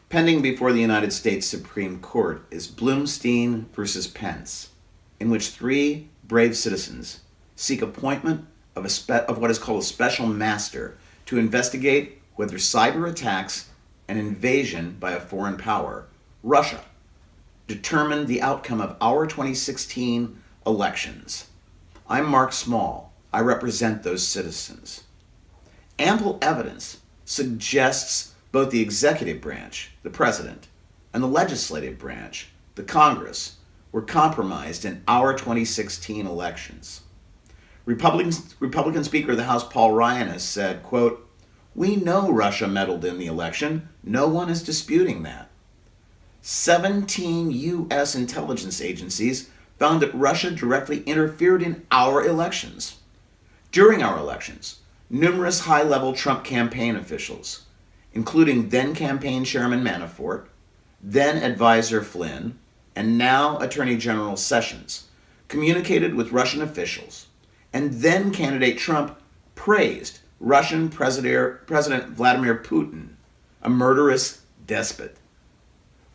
Pending before the United States Supreme Court is Bloomstein versus Pence, in which three brave citizens seek appointment of what is called a special master to investigate whether cyber attacks and invasion by a foreign power, Russia, determined the outcome of our 2016 elections. I'm Mark Small. I represent those citizens. Ample evidence suggests both the executive branch, the president, and the legislative branch, the Congress, were compromised in our 2016 elections. Republican Speaker of the House Paul Ryan has said, quote, "We know Russia meddled in the election. No one is disputing that." 17 U.S. intelligence agencies found that Russia directly interfered in our elections. During our elections, numerous high-level Trump campaign officials, including then-campaign chairman Manafort, then-advisor Flynn, and now Attorney General Sessions, communicated with Russian officials, and then-candidate Trump praised Russian President Vladimir Putin, a murderous despot.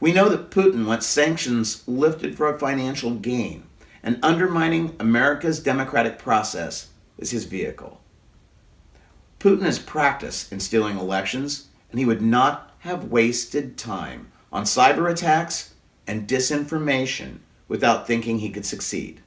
We know that Putin wants sanctions lifted for a financial gain, and undermining America's democratic process is his vehicle. Putin has practiced in stealing elections, and he would not have wasted time on cyber attacks and disinformation without thinking he could succeed.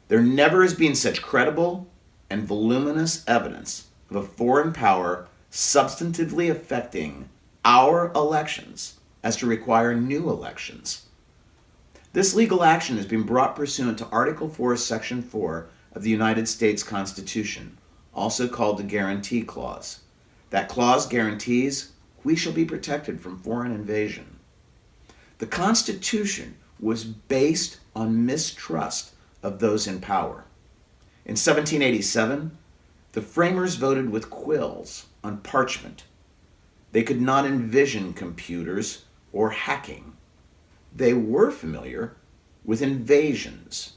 There never has been such credible and voluminous evidence of a foreign power substantively affecting our elections as to require new elections. This legal action has been brought pursuant to Article 4, Section 4 of the United States Constitution, also called the Guarantee Clause. That clause guarantees we shall be protected from foreign invasion. The Constitution was based on mistrust of those in power. In 1787, the framers voted with quills on parchment. They could not envision computers or hacking. They were familiar with invasions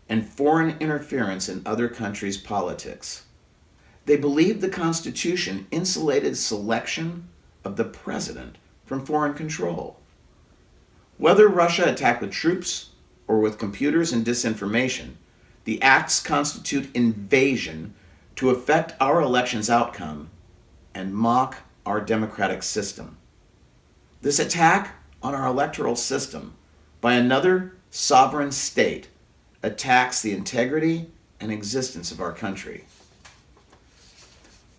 and foreign interference in other countries' politics. They believed the Constitution insulated selection of the president from foreign control. Whether Russia attacked with troops or with computers and disinformation, the acts constitute invasion to affect our election's outcome and mock our democratic system. This attack on our electoral system by another sovereign state attacks the integrity and existence of our country.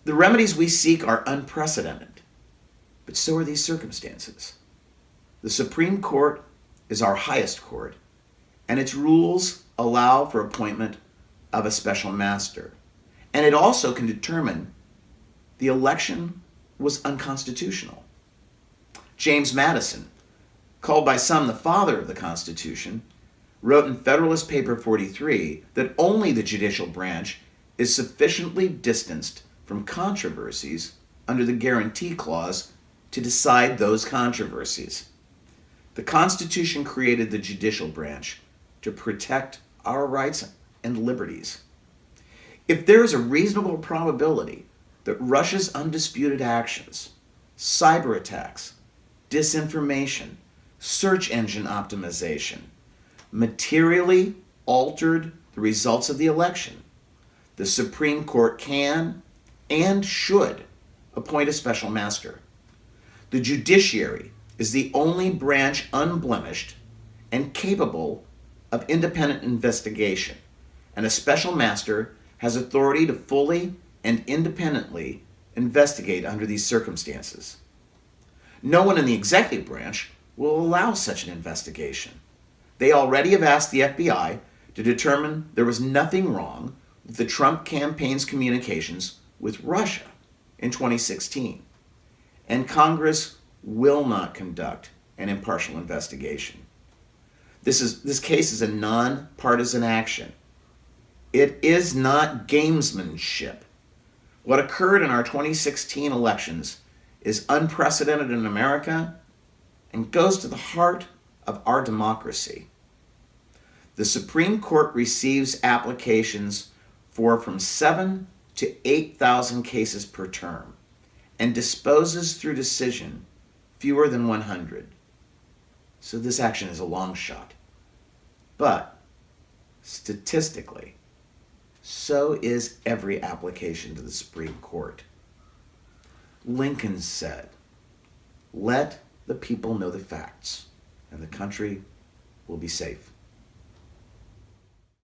The remedies we seek are unprecedented, but so are these circumstances. The Supreme Court is our highest court, and its rules allow for appointment of a special master. And it also can determine the election was unconstitutional. James Madison, called by some the father of the Constitution, wrote in Federalist Paper 43 that only the judicial branch is sufficiently distanced from controversies under the Guarantee Clause to decide those controversies. The Constitution created the judicial branch to protect our rights and liberties. If there is a reasonable probability that Russia's undisputed actions, cyber attacks, disinformation, search engine optimization, materially altered the results of the election, the Supreme Court can and should appoint a special master. The judiciary is the only branch unblemished and capable of independent investigation, and a special master has authority to fully and independently investigate under these circumstances. No one in the executive branch will allow such an investigation. They already have asked the FBI to determine there was nothing wrong with the Trump campaign's communications with Russia in 2016, and Congress will not conduct an impartial investigation. This case is a nonpartisan action. It is not gamesmanship. What occurred in our 2016 elections is unprecedented in America and goes to the heart of our democracy. The Supreme Court receives applications for from 7,000 to 8,000 cases per term and disposes through decision fewer than 100. So this action is a long shot. But statistically, so is every application to the Supreme Court. Lincoln said, "Let the people know the facts, and the country will be safe."